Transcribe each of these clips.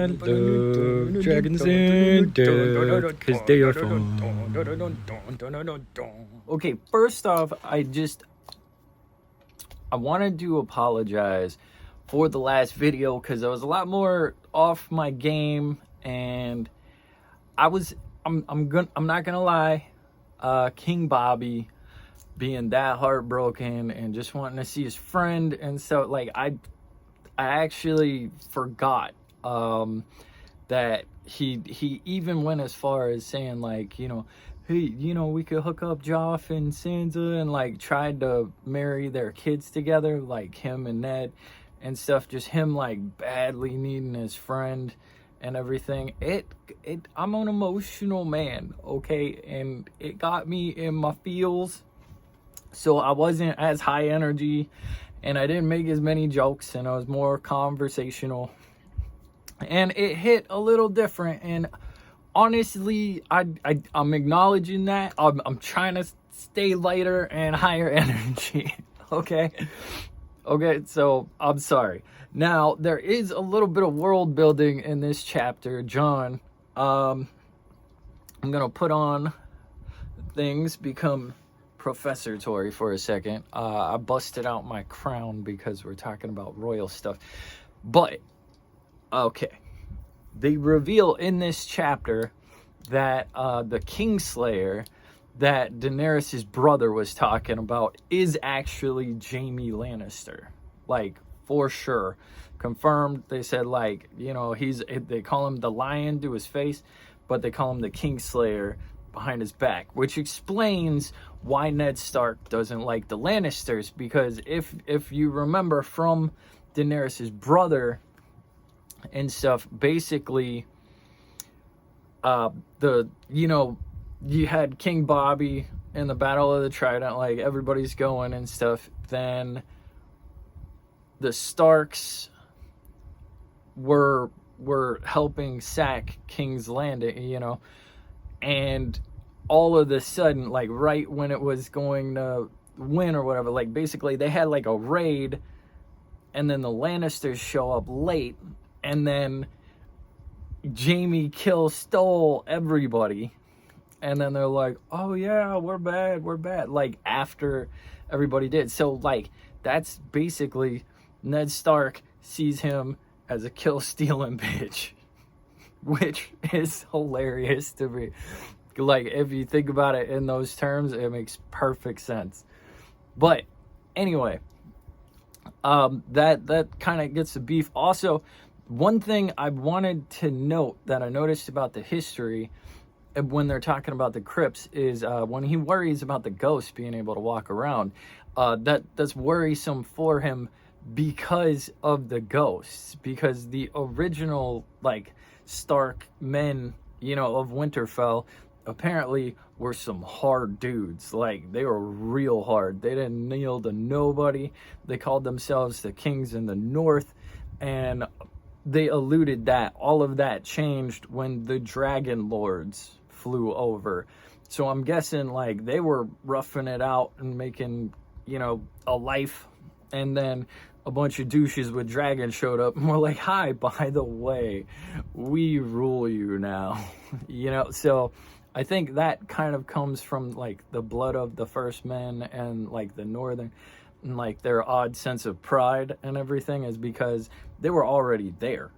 I love dragons in death, because they are fun. Okay, first off, I wanted to apologize for the last video because I was a lot more off my game, and I'm not gonna lie, King Bobby being that heartbroken and just wanting to see his friend, and so like I actually forgot that he even went as far as saying, like, you know, hey, you know, we could hook up Joff and Sansa, and like tried to marry their kids together, like him and Ned and stuff. Just him like badly needing his friend and everything. I'm an emotional man, okay, and it got me in my feels, so I wasn't as high energy and I didn't make as many jokes, and I was more conversational, and it hit a little different. And honestly, I'm acknowledging that. I'm trying to stay lighter and higher energy. Okay, so I'm sorry. Now, there is a little bit of world building in this chapter. John, I'm gonna put on things, become Professor Tory for a second. I busted out my crown because we're talking about royal stuff. But, okay. They reveal in this chapter that the Kingslayer that Daenerys' brother was talking about is actually Jaime Lannister. Like, for sure. Confirmed. They said, like, you know, they call him the lion to his face, but they call him the Kingslayer behind his back, which explains why Ned Stark doesn't like the Lannisters, because if you remember from Daenerys' brother and stuff, basically you had King Bobby in the Battle of the Trident, like everybody's going and stuff. Then the Starks were helping sack King's Landing, you know, and all of a sudden, like right when it was going to win or whatever, like basically they had like a raid, and then the Lannisters show up late, and then Jaime stole everybody, and then they're like, oh yeah, we're bad, like after everybody did. So like that's basically Ned Stark sees him as a kill stealing bitch, which is hilarious to me. Like, if you think about it in those terms, it makes perfect sense. But anyway, that kind of gets the beef. Also, one thing I wanted to note that I noticed about the history when they're talking about the crypts is when he worries about the ghosts being able to walk around, that's worrisome for him because of the ghosts, because the original like Stark men, you know, of Winterfell apparently were some hard dudes. Like, they were real hard. They didn't kneel to nobody. They called themselves the Kings in the North, and they alluded that all of that changed when the Dragon Lords flew over. So I'm guessing like they were roughing it out and making, you know, a life, and then a bunch of douches with dragons showed up and were like, hi, by the way, we rule you now. You know, so I think that kind of comes from like the blood of the first men and like the northern, and like their odd sense of pride and everything is because they were already there,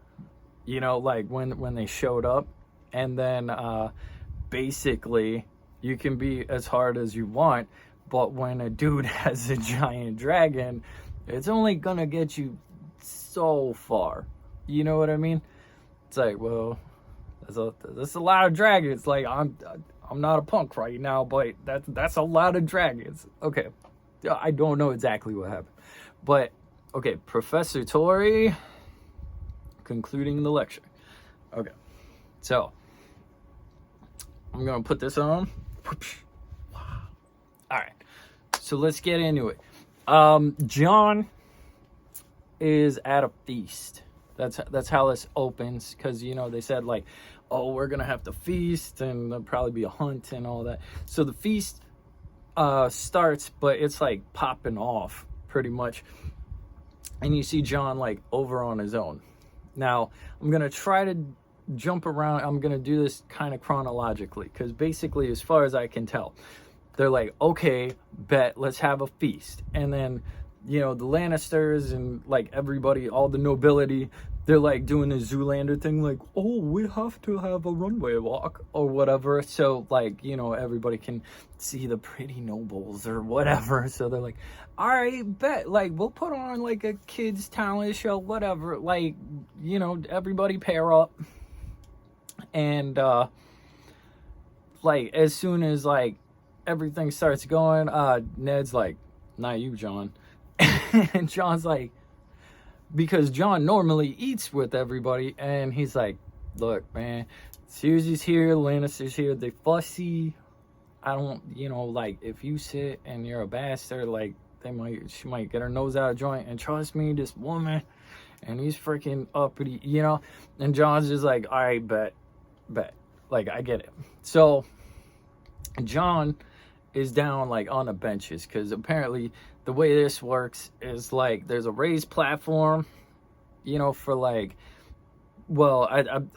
you know, like when they showed up. And then basically you can be as hard as you want, but when a dude has a giant dragon, it's only gonna get you so far. You know what I mean? It's like, well, that's a lot of dragons. Like, I'm not a punk right now, but that's a lot of dragons. Okay, I don't know exactly what happened, but okay, Professor Tory concluding the lecture. Okay, so I'm gonna put this on. All right, so let's get into it. John is at a feast. That's how this opens, because, you know, they said like, oh, we're gonna have to feast, and there'll probably be a hunt and all that. So the feast starts, but it's like popping off pretty much, and you see John like over on his own, Now, I'm going to try to jump around. I'm going to do this kind of chronologically, because basically, as far as I can tell, they're like, okay, bet, let's have a feast. And then, the Lannisters and like everybody, all the nobility, they're like doing the Zoolander thing, like, oh, we have to have a runway walk or whatever. So like, everybody can see the pretty nobles or whatever. So they're like, all right, bet, like, we'll put on like a kids talent show, whatever. Like, everybody pair up. And like, as soon as like everything starts going, Ned's like, not you, John. And John's like, because John normally eats with everybody, and he's like, look, man, Cersei's here, Lannister's here, they fussy. I don't, like, if you sit and you're a bastard, like, she might get her nose out of joint, and trust me, this woman, and he's freaking uppity, and John's just like, all right, bet, like, I get it. So John is down like on the benches, because apparently the way this works is like there's a raised platform, for like, well,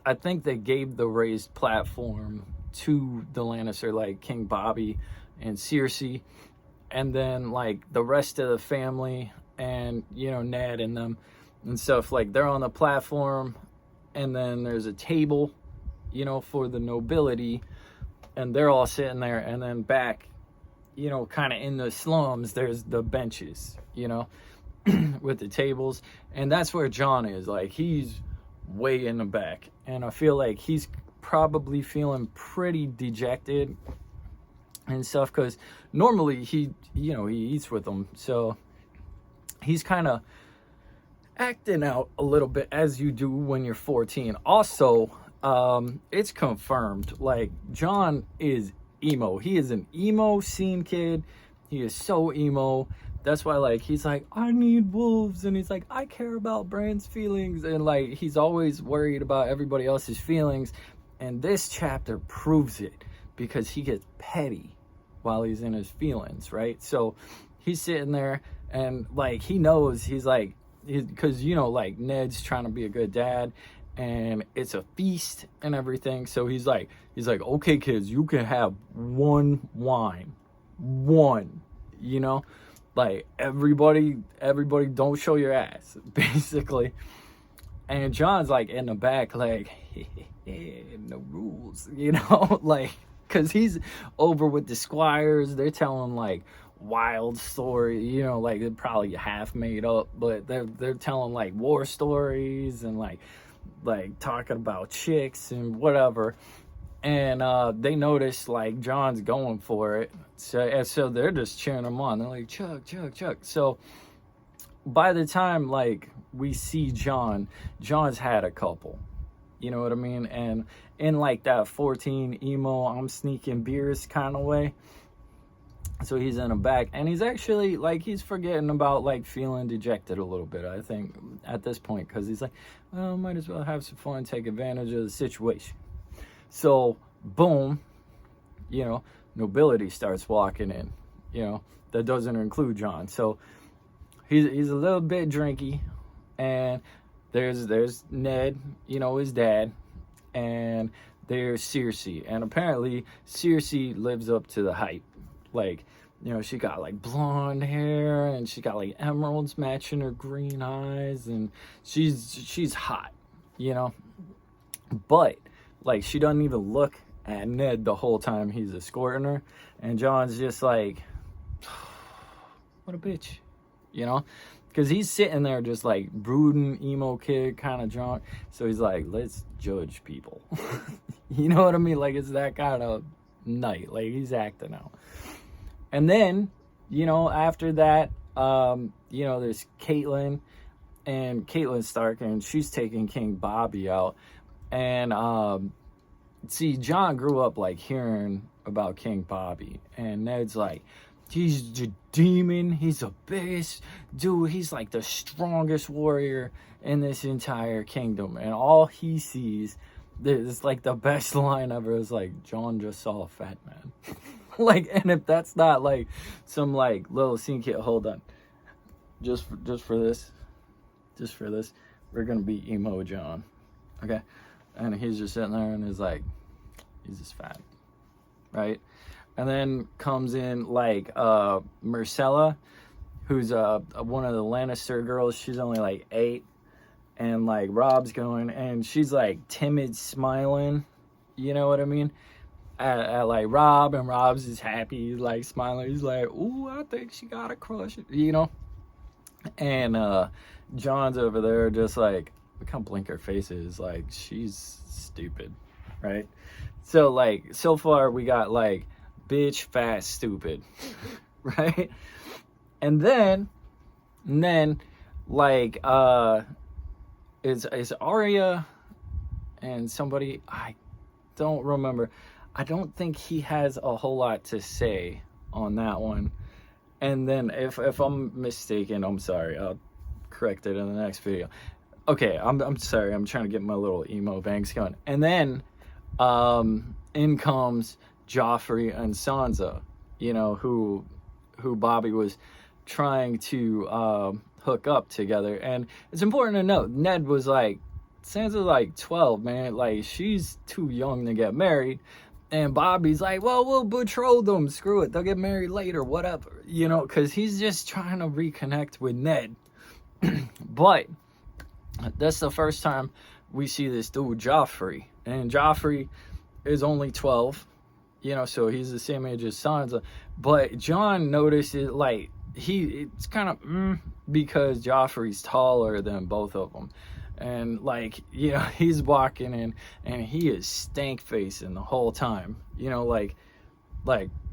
I think they gave the raised platform to the Lannister, like King Bobby and Cersei, and then like the rest of the family and Ned and them and stuff, like they're on the platform, and then there's a table for the nobility, and they're all sitting there, and then back kind of in the slums, there's the benches, with the tables. And that's where John is. Like, he's way in the back. And I feel like he's probably feeling pretty dejected and stuff, because normally he eats with them. So he's kind of acting out a little bit, as you do when you're 14. Also, it's confirmed, like, John is emo. He is an emo scene kid. He is so emo. That's why, like, he's like, I need wolves, and he's like, I care about Bran's feelings, and like, he's always worried about everybody else's feelings. And this chapter proves it, because he gets petty while he's in his feelings, right? So he's sitting there, and like, he knows, he's like, because like, Ned's trying to be a good dad, and it's a feast and everything. So he's like, okay, kids, you can have one wine, like, everybody don't show your ass, basically. And John's like in the back, like, no rules, like, because he's over with the squires. They're telling like wild story, like they're probably half made up, but they're telling like war stories and like talking about chicks and whatever. And they notice like John's going for it, so they're just cheering him on. They're like, Chuck. So by the time like we see John's had a couple, you know what I mean? And in like that 14 emo, I'm sneaking beers kind of way. So he's in the back, and he's actually like, he's forgetting about like feeling dejected a little bit, I think, at this point, because he's like, well, might as well have some fun, take advantage of the situation. So boom, nobility starts walking in, that doesn't include John. So he's a little bit drinky, and there's Ned, his dad, and there's Cersei, and apparently Cersei lives up to the hype. Like, she got like blonde hair, and she got like emeralds matching her green eyes, and she's hot, but like, she doesn't even look at Ned the whole time he's escorting her. And John's just like, what a bitch, because he's sitting there just like brooding, emo kid kind of drunk. So he's like, let's judge people. You know what I mean? Like, it's that kind of night. Like, he's acting out. And then, after that, there's Caitlyn Stark, and she's taking King Bobby out. And see, John grew up like hearing about King Bobby, and Ned's like, he's a demon, he's a beast, dude, he's like the strongest warrior in this entire kingdom. And all he sees, it's like the best line ever, is like, John just saw a fat man. Like, and if that's not like some like little scene kid, hold on, just for this, we're gonna be emo John, okay? And he's just sitting there and he's like, he's just fat, right? And then comes in like Marcella, who's one of the Lannister girls. She's only like 8, and like Rob's going, and she's like timid, smiling. You know what I mean? At like Rob, and Rob's just happy, he's like smiling. He's like, "Ooh, I think she got a crush," you know. And John's over there just like, we can't blink her faces, like she's stupid, right? So like, so far we got like bitch, fat, stupid, right? And then like is Arya and somebody, I don't remember. I don't think he has a whole lot to say on that one. And then if I'm mistaken, I'm sorry. I'll correct it in the next video. Okay, I'm sorry. I'm trying to get my little emo bangs going. And then in comes Joffrey and Sansa, you know, who Bobby was trying to hook up together. And it's important to note, Ned was like, Sansa's like 12, man. Like, she's too young to get married. And Bobby's like, well, we'll betroth them. Screw it. They'll get married later, whatever. You know, because he's just trying to reconnect with Ned. But that's the first time we see this dude, Joffrey. And Joffrey is only 12. You know, so he's the same age as Sansa. But John notices, like, it's kind of because Joffrey's taller than both of them. And like, you know, he's walking in and he is stank facing the whole time, you know, like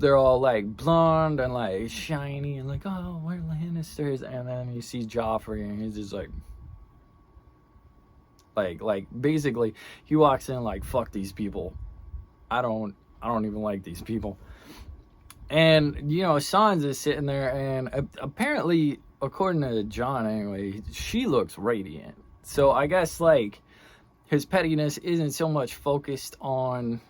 they're all like blonde and like shiny and like, oh, we're Lannisters. And then you see Joffrey and he's just like basically he walks in like, fuck these people. I don't even like these people. And, you know, Sansa's sitting there and apparently, according to John anyway, she looks radiant. So I guess like his pettiness isn't so much focused on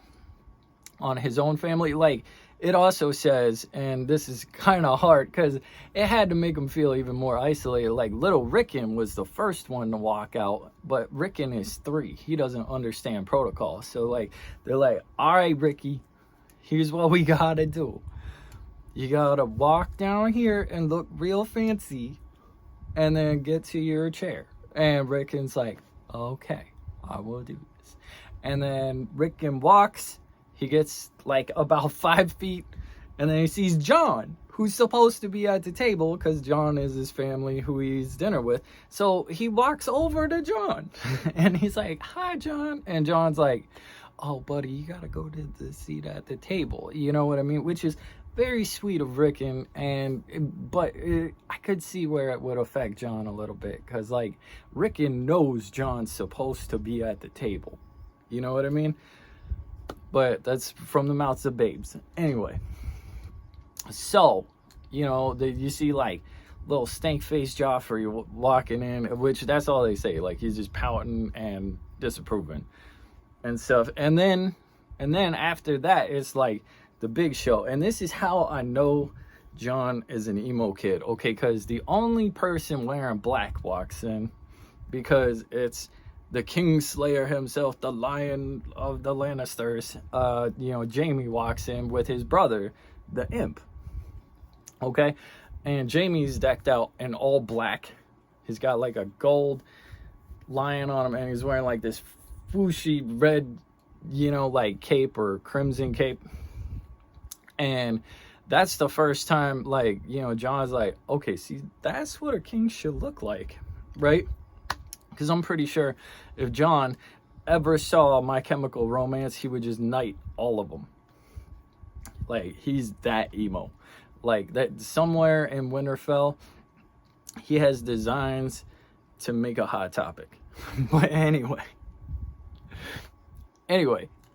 his own family. Like it also says, and this is kind of hard because it had to make him feel even more isolated. Like little Rickon was the first one to walk out, but Rickon is 3. He doesn't understand protocol. So like they're like, all right, Ricky, here's what we gotta do. You gotta walk down here and look real fancy, and then get to your chair. And Rickon's like, okay, I will do this. And then Rickon walks. He gets like about 5 feet. And then he sees John, who's supposed to be at the table because John is his family who he's dinner with. So he walks over to John. And he's like, hi, John. And John's like, oh, buddy, you got to go to the seat at the table. You know what I mean? Which is very sweet of Rickon, but I could see where it would affect John a little bit, because like Rickon knows John's supposed to be at the table, you know what I mean? But that's from the mouths of babes. Anyway, so you know, you see like little stank faced Joffrey walking in, which that's all they say, like he's just pouting and disapproving and stuff. And then after that, it's like the big show. And this is how I know John is an emo kid, okay? Because the only person wearing black walks in, because it's the Kingslayer himself, the Lion of the Lannisters. You know, Jaime walks in with his brother, the Imp, okay? And Jaime's decked out in all black. He's got like a gold lion on him, and he's wearing like this swooshy red, you know, like cape or crimson cape. And that's the first time, like, you know, John's like, okay, see, that's what a king should look like, right? Because I'm pretty sure if John ever saw My Chemical Romance, he would just knight all of them. Like, he's that emo. Like, that somewhere in Winterfell, he has designs to make a hot topic. But anyway,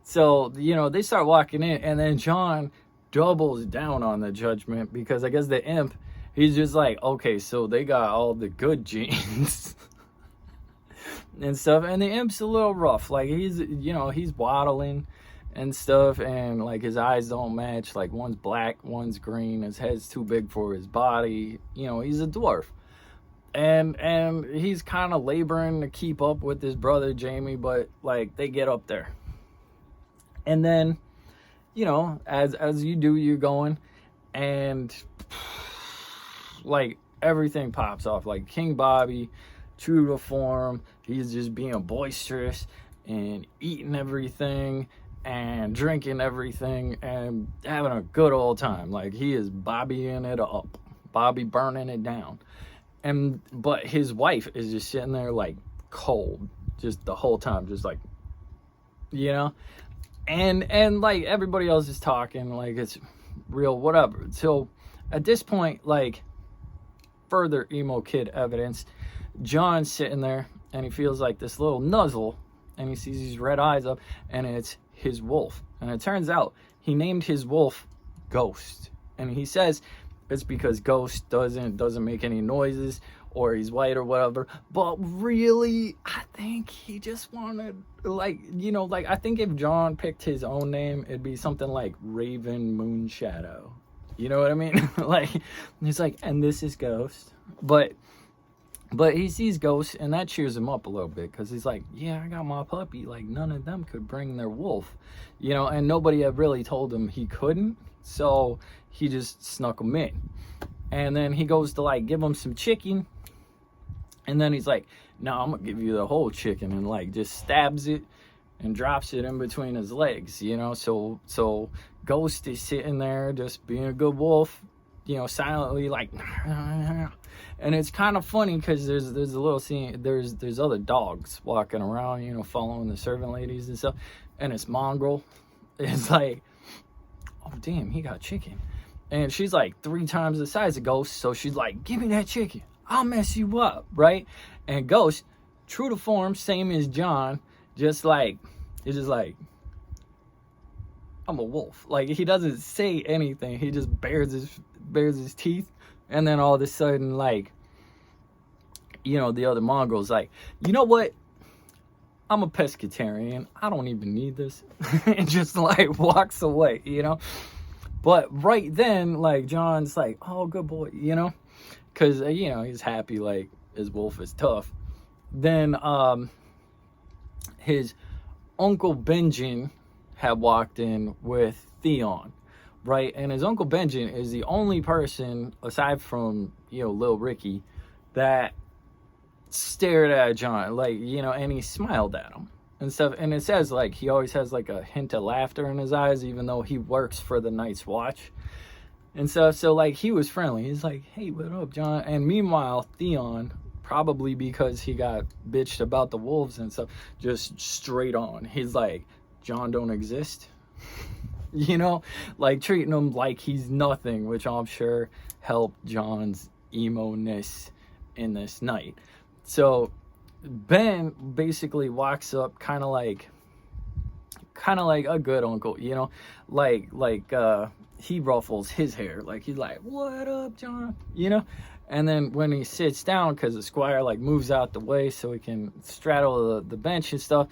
so, you know, they start walking in, and then John doubles down on the judgment, because I guess the Imp, he's just like, okay, so they got all the good genes and stuff, and the Imp's a little rough. Like, he's, you know, he's waddling and stuff, and like his eyes don't match. Like, one's black, one's green, his head's too big for his body. You know, he's a dwarf. and he's kind of laboring to keep up with his brother Jamie, but like they get up there, and then, you know, as you do, you're going, and like everything pops off. Like King Bobby, true to form, he's just being boisterous and eating everything and drinking everything and having a good old time. Like he is Bobbying it up, Bobby burning it down. And but his wife is just sitting there like cold, just the whole time, just like, you know, and like everybody else is talking like it's real, whatever. So at this point, like further emo kid evidence, John's sitting there and he feels like this little nuzzle, and he sees these red eyes up, and it's his wolf. And it turns out he named his wolf Ghost, and he says it's because Ghost doesn't make any noises, or he's white or whatever. But really, I think he just wanted, like, you know, like I think if John picked his own name, it'd be something like Raven Moon Shadow. You know what I mean? Like he's like, and this is Ghost. But he sees Ghost, and that cheers him up a little bit, because he's like, yeah, I got my puppy. Like none of them could bring their wolf, you know, and nobody had really told him he couldn't. So he just snuck him in. And then he goes to like give him some chicken. And then he's like, no, I'm going to give you the whole chicken, and like just stabs it and drops it in between his legs, you know. So Ghost is sitting there just being a good wolf, you know, silently like, and it's kind of funny because there's a little scene, there's other dogs walking around, you know, following the servant ladies and stuff, and it's mongrel. It's like, oh damn, he got chicken. And she's like 3 times the size of Ghost, so she's like, give me that chicken, I'll mess you up, right? And Ghost, true to form, same as John, just like, he's just like, I'm a wolf. Like he doesn't say anything, he just bares his teeth. And then all of a sudden, like, you know, the other mongrel's like, you know what, I'm a pescatarian, I don't even need this. And just like walks away, you know. But right then, like, John's like, oh, good boy, you know, because, you know, he's happy, like, his wolf is tough. Then his Uncle Benjamin had walked in with Theon, right? And his Uncle Benjamin is the only person, aside from, you know, Lil Ricky, that stared at John, like, you know, and he smiled at him and stuff. And it says like he always has like a hint of laughter in his eyes, even though he works for the Night's Watch and stuff. So like he was friendly, he's like, hey, what up, John? And meanwhile, Theon, probably because he got bitched about the wolves and stuff, just straight on, he's like, John don't exist. You know, like treating him like he's nothing, which I'm sure helped John's emo-ness in this night. So Ben basically walks up kind of like a good uncle, you know, like he ruffles his hair, like he's like, what up, John, you know. And then when he sits down, because the squire like moves out the way so he can straddle the bench and stuff,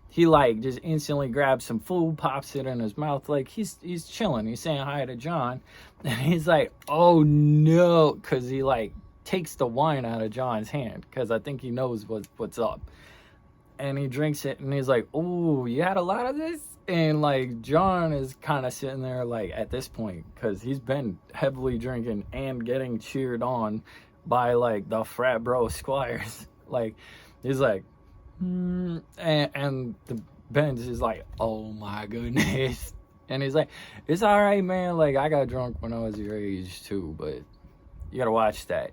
he like just instantly grabs some food, pops it in his mouth, like he's chilling, he's saying hi to John. And he's like, oh no, because he like takes the wine out of John's hand, because I think he knows what's up. And he drinks it, and he's like, oh, you had a lot of this? And like John is kind of sitting there like at this point, because he's been heavily drinking and getting cheered on by like the frat bro squires. Like he's like, and the Ben's is like, oh my goodness. And he's like, it's all right, man, like I got drunk when I was your age too, but you gotta watch that,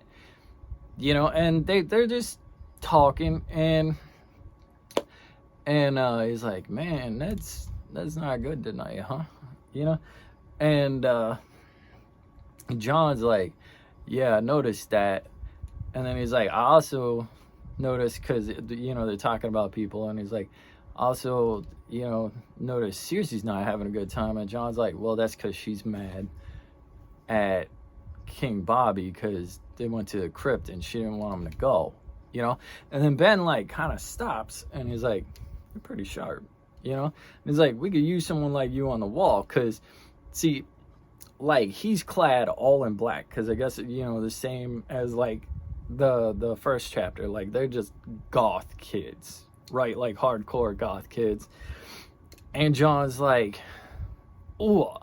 you know. And they're just talking, and he's like, man, that's not good tonight, huh? You know. And John's like, yeah, I noticed that. And then he's like, I also noticed, because, you know, they're talking about people, and he's like, also, you know, notice Circe's not having a good time. And John's like, well, that's because she's mad at King Bobby because they went to the crypt and she didn't want him to go, you know. And then Ben like kind of stops, and he's like, you're pretty sharp, you know. And he's like, we could use someone like you on the wall, because see, like he's clad all in black, because I guess, you know, the same as like the first chapter, like they're just goth kids, right? Like hardcore goth kids. And John's like, "Oh,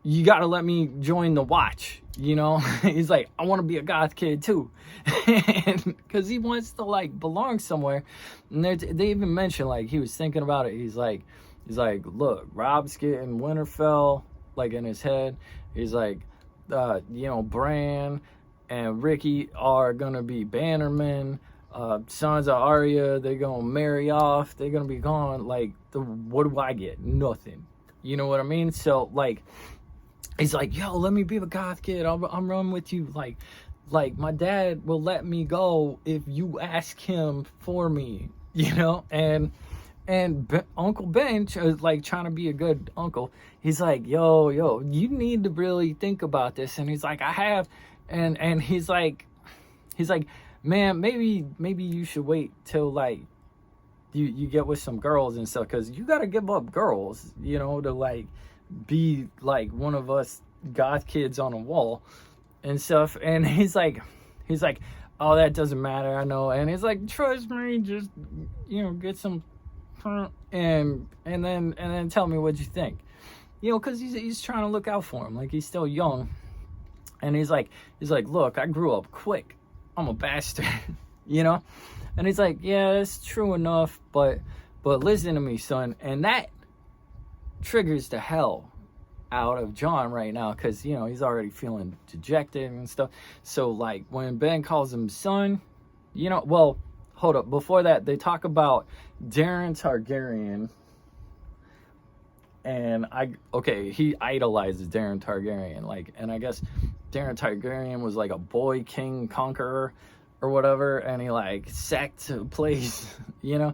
you gotta let me join the watch," you know? He's like, "I want to be a goth kid too," because he wants to like belong somewhere. And they even mention, like, he was thinking about it. He's like, "Look, Rob's getting Winterfell like in his head." He's like, you know, Bran and Ricky are gonna be Bannermen. Sons of Arya, they're gonna marry off. They're gonna be gone. Like, what do I get? Nothing. You know what I mean? So like, he's like, "Yo, let me be a goth kid. I'm running with you. Like my dad will let me go if you ask him for me." You know, and Uncle Ben is like trying to be a good uncle. He's like, yo, you need to really think about this. And he's like, "I have," and he's like, "Man, maybe you should wait till like you get with some girls and stuff, because you got to give up girls, you know, to like be like one of us goth kids on a wall and stuff." And he's like, "Oh, that doesn't matter, I know." And he's like, "Trust me, just, you know, get some and then tell me what you think," you know, because he's trying to look out for him, like he's still young. And he's like, "Look, I grew up quick. I'm a bastard," you know. And he's like, "Yeah, that's true enough, but listen to me, son." And that triggers the hell out of John right now, because, you know, he's already feeling dejected and stuff. So like when Ben calls him son, you know, well, hold up, before that they talk about Darren Targaryen. And he idolizes Darren Targaryen, like, and I guess Darren Targaryen was like a boy king conqueror or whatever, and he like sacked a place, you know,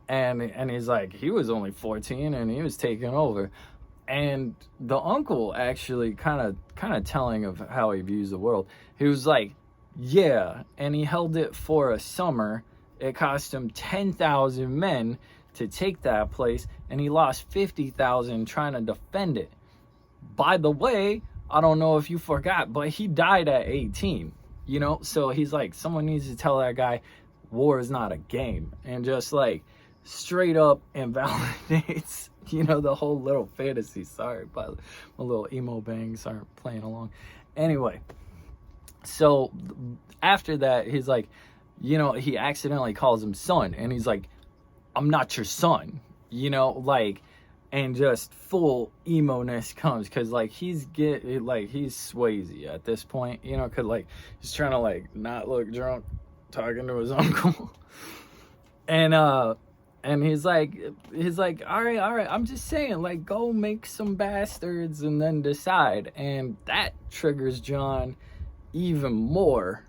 and he's like, he was only 14 and he was taking over. And the uncle actually kind of telling of how he views the world. He was like, "Yeah," and he held it for a summer. It cost him 10,000 men to take that place, and he lost 50,000 trying to defend it. By the way, I don't know if you forgot, but he died at 18, you know? So he's like, someone needs to tell that guy war is not a game, and just like straight up invalidates, you know, the whole little fantasy. Sorry, but my little emo bangs aren't playing along. Anyway, so after that, he's like, you know, he accidentally calls him son, and he's like, "I'm not your son," you know, like, and just full emo-ness comes, because like he's Swayze at this point, you know, because like he's trying to like not look drunk talking to his uncle. And he's like, all right, I'm just saying, like, go make some bastards and then decide. And that triggers John even more,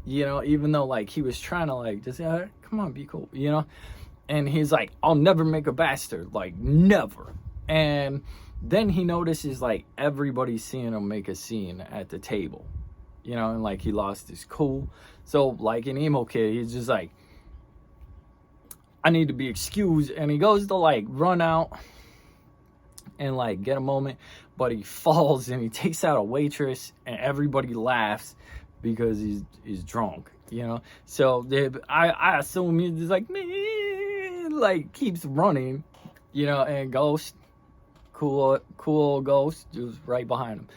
you know, even though like he was trying to like just, come on, be cool, you know. And he's like, "I'll never make a bastard, like never." And then he notices like everybody's seeing him make a scene at the table, you know, and like he lost his cool. So like an emo kid, he's just like, "I need to be excused," and he goes to like run out and like get a moment, but he falls and he takes out a waitress, and everybody laughs because he's drunk, you know. So I assume he's like, "Man," like keeps running, you know, and Ghost, cool Ghost, just right behind him.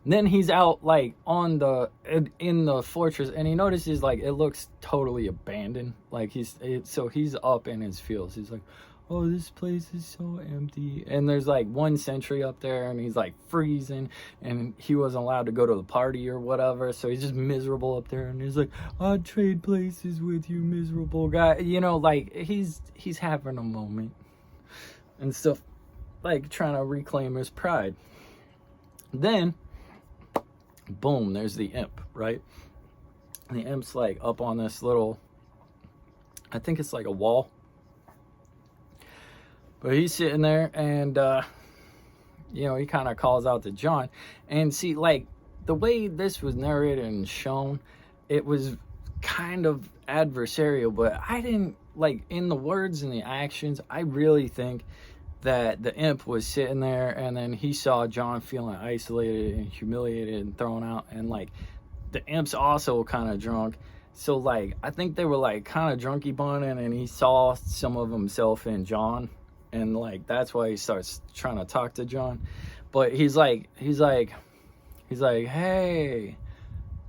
And then he's out like in the fortress, and he notices like it looks totally abandoned. Like he's up in his fields. He's like, "Oh, this place is so empty." And there's like one sentry up there, and he's like freezing, and he wasn't allowed to go to the party or whatever, so he's just miserable up there. And he's like, "I'd trade places with you, miserable guy," you know, like he's having a moment and stuff, like trying to reclaim his pride. Then boom, there's the imp, right? And the imp's like up on this little, I think it's like a wall, but he's sitting there, and you know, he kind of calls out to John. And see, like the way this was narrated and shown, it was kind of adversarial, but I didn't like, in the words and the actions, I really think that the imp was sitting there, and then he saw John feeling isolated and humiliated and thrown out, and like the imps also kind of drunk. So like I think they were like kind of drunky bunning, and he saw some of himself in John, and like that's why he starts trying to talk to John. But he's like, hey,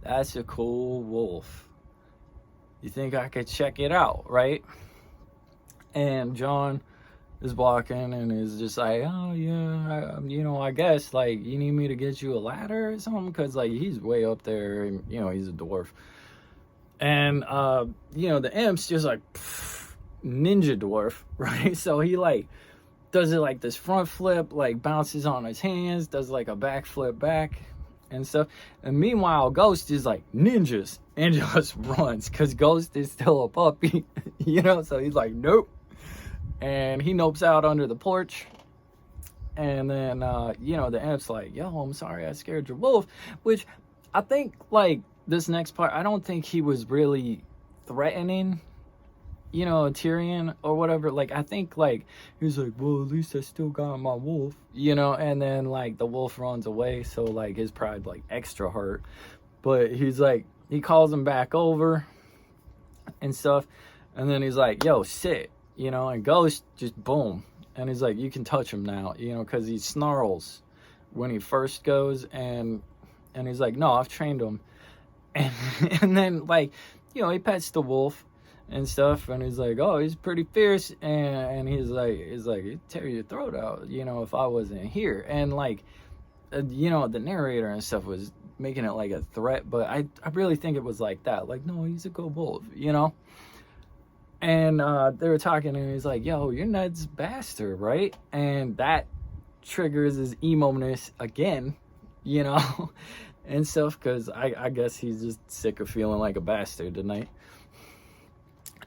that's a cool wolf. You think I could check it out, right? And John is walking and is just like, oh yeah, I guess like you need me to get you a ladder or something, because like he's way up there, and he's a dwarf. And the imp's just like ninja dwarf, right? So he like does it like this front flip, like bounces on his hands, does like a back flip back and stuff. And meanwhile, Ghost is like ninjas and just runs, because Ghost is still a puppy, so he's like, nope. And he nopes out under the porch. And then, the imp's like, yo, I'm sorry I scared your wolf. Which I think, like, this next part, I don't think he was really threatening, Tyrion or whatever. Like, I think, like, he's like, well, at least I still got my wolf, And then, like, the wolf runs away. So, like, his pride, like, extra hurt. But he's like, he calls him back over and stuff. And then he's like, yo, sit. And Ghost just boom. And he's like, you can touch him now, because he snarls when he first goes. And he's like, no, I've trained him. And then, like, he pets the wolf and stuff. And he's like, oh, he's pretty fierce. And he's like, he'd tear your throat out, if I wasn't here. And, like, the narrator and stuff was making it like a threat. But I really think it was like that. Like, no, he's a good wolf, And they were talking, and he's like, yo, you're Ned's bastard, right? And that triggers his emo-ness again, and stuff, because I guess he's just sick of feeling like a bastard tonight.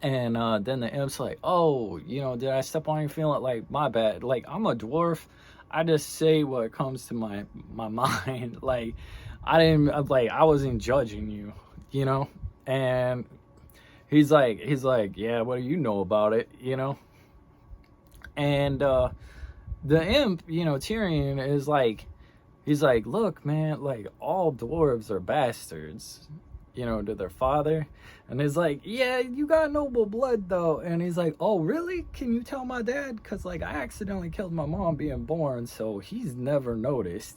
And then the imp's like, oh, did I step on you feeling like, my bad? Like, I'm a dwarf. I just say what comes to my mind. Like, I wasn't judging you, And he's like, yeah, what do you know about it, And the imp, Tyrion is like, he's like, look, man, like, all dwarves are bastards, to their father. And he's like, yeah, you got noble blood, though. And he's like, oh, really? Can you tell my dad? Because, like, I accidentally killed my mom being born, so he's never noticed.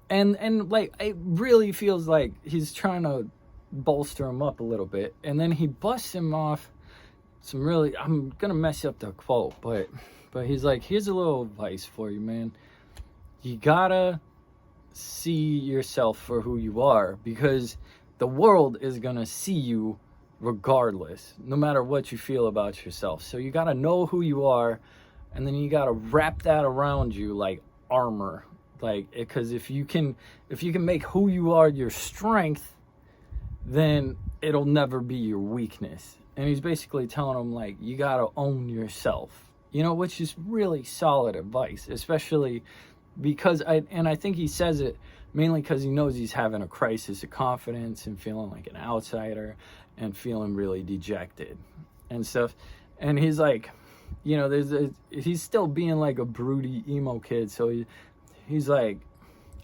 And like, it really feels like he's trying to bolster him up a little bit, and then he busts him off some really, I'm gonna mess up the quote, but he's like, here's a little advice for you, man. You gotta see yourself for who you are, because the world is gonna see you regardless, no matter what you feel about yourself. So you gotta know who you are, and then you gotta wrap that around you like armor, like, because if you can make who you are your strength, then it'll never be your weakness. And he's basically telling him, like, you gotta own yourself, which is really solid advice, especially because I think he says it mainly because he knows he's having a crisis of confidence and feeling like an outsider and feeling really dejected and stuff. And he's like, he's still being like a broody emo kid. So he's like,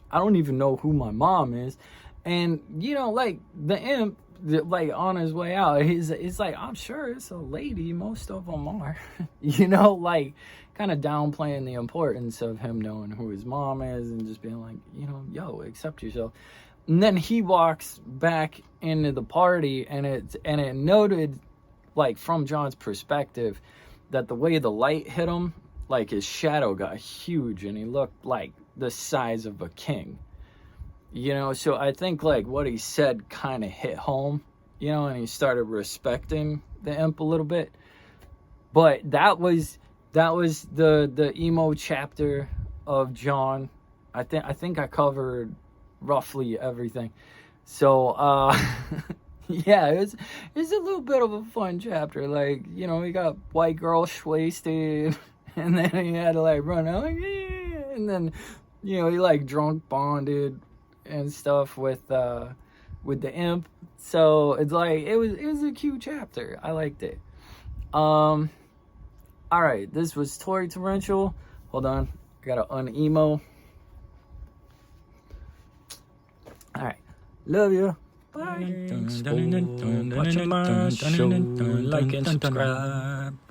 I don't even know who my mom is. And, like, the imp, like, on his way out, he's like, I'm sure it's a lady. Most of them are, like, kind of downplaying the importance of him knowing who his mom is and just being like, yo, accept yourself. And then he walks back into the party, and it noted, like, from John's perspective, that the way the light hit him, like, his shadow got huge, and he looked like the size of a king. So I think, like, what he said kind of hit home, and he started respecting the imp a little bit. But that was the emo chapter of John. I think I covered roughly everything. So, yeah, it's a little bit of a fun chapter. Like, he got white girl wasted, and then he had to, like, run out, like, yeah, and then, he, like, drunk bonded and stuff with the imp. So it's like, it was a cute chapter. I liked it. All right, this was Tory Torrential. Hold on, I gotta un-emo. All right, love you. Thanks for watching my show. Like and subscribe.